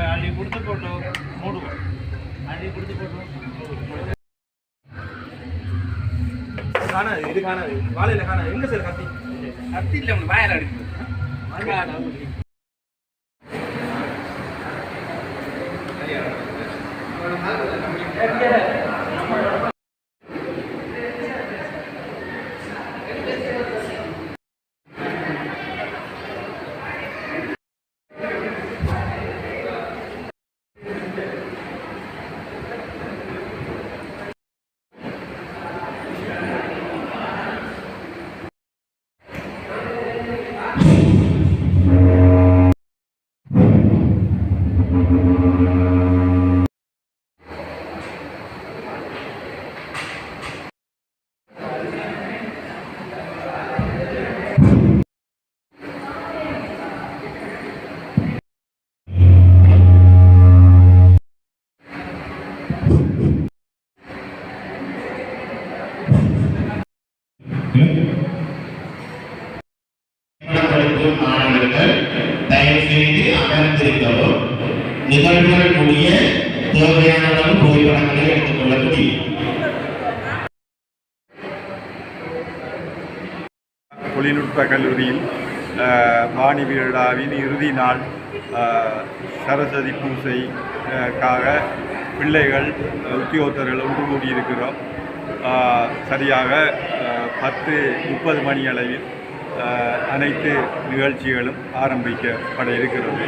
அள்ளி கொடுத்து போட்டோம் மூடுவோம். அள்ளி கொடுத்து போட்டோம் காணாது. இது காணாது, வாழையில காணாது. எங்க சார் கத்தி? கத்தி இல்லை, வாயில அடிக்குது. மாணவர்கள் தயவு செய்து அமர்ந்திருக்கவும் நிகழ்வுகள் முடிய தேவையான அளவு புகைப்படங்களை எடுத்துக் கொள்ள முடியும். தொழில்நுட்ப கல்லூரியில் வாணி விழாவின் இறுதி நாள் சரஸ்வதி பூசைக்காக பிள்ளைகள் உத்தியோகத்தர்கள் ஒன்று கூடியிருக்கிறோம். சரியாக 10:30 மணி அளவில் அனைத்து நிகழ்ச்சிகளும் ஆரம்பிக்கப்பட இருக்கிறது.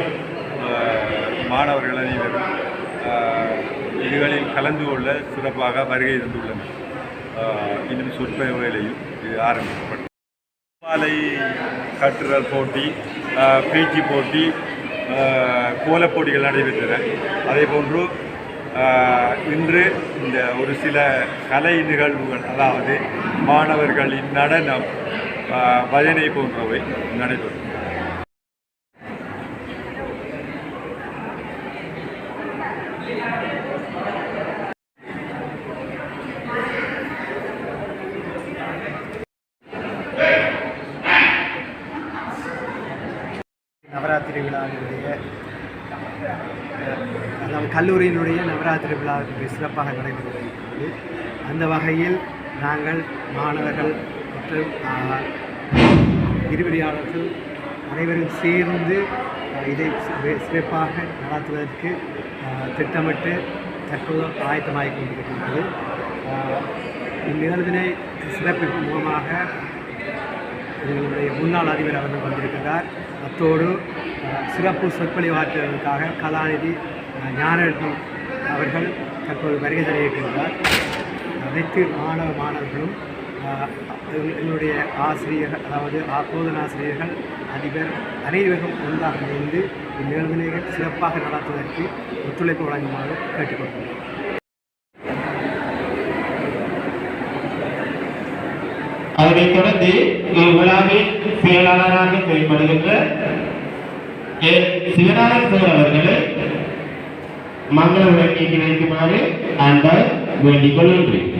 மாணவர்கள் அனைவரும் இதுகளில் கலந்து கொள்ள சிறப்பாக வருகை தந்துள்ளனர். இன்னும் சொற்ப வேளையில் இது ஆரம்பிக்கப்படும். மாலை கட்டுறல் போட்டி, பேச்சு போட்டி, கோலப்போட்டிகள் நடைபெற்றன. அதே போன்று இன்று இந்த ஒரு சில கலை நிகழ்வுகள், அதாவது மாணவர்களின் நடனம், பஜனை போன்றவை நடைபெறும். நவராத்திரி விழாவினுடைய, அதாவது கல்லூரியினுடைய நவராத்திரி விழா சிறப்பாக நடைபெறுகிறது. அந்த வகையில் நாங்கள் மாணவர்கள் மற்றும் விரிவுரையாளர்கள் அனைவரும் சேர்ந்து இதை சிறப்பாக நடத்துவதற்கு திட்டமிட்டு தற்போது ஆயத்தமாகிக் கொண்டிருக்கின்றது. இந்நிகழ்வினை சிறப்பிக்கும் மூலமாக எங்களுடைய முன்னாள் அதிபர் அவர்கள் வந்திருக்கிறார். அத்தோடு சிறப்பு சொற்பொழிவாற்றுவதற்காக கலாநிதி ஞானரத்னம் அவர்கள் தற்போது வருகை தருகின்றார். அனைத்து மாணவர்களும் எங்களுடைய ஆசிரியர்கள், அதாவது போதனாசிரியர்கள், அதிபர் அனைவரும் ஒன்றாக இணைந்து இந்நிகழ்வினை சிறப்பாக நடத்துவதற்கு ஒத்துழைப்பு வழங்குமாறு கேட்டுக்கொள்கிறோம். அதனைத் தொடர்ந்து இவ்விழாவில் செயலாளராக செயல்படுகின்ற சிவநாயகர் அவர்களை மங்கள உரைக்கு வைக்குமாறு அன்பாய் வேண்டிக் கொள்கின்றேன்.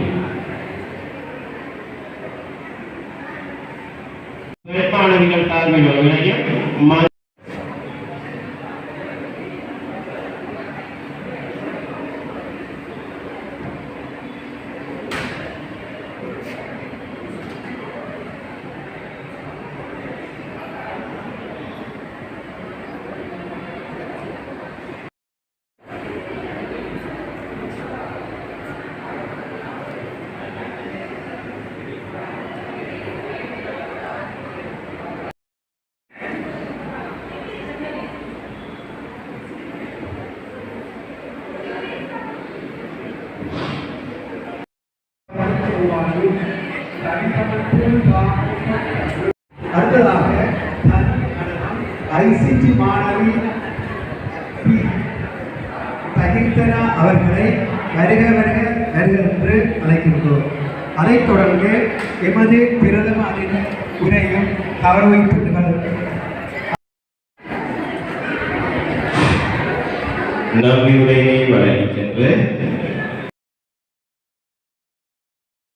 வேட்பாளர்கள் சார்பில் உரையும் அடுத்ததாக ஐசிடி மாணவி தகிர்த்தனா அவர்களை வருக வருக என்று அழைக்கின்றோம். அதைத் தொடர்ந்து எமது பிரதம அதிபர் உரையும் கௌரவிப்பீர்கள். நம்பியுரையை வழங்கி சென்று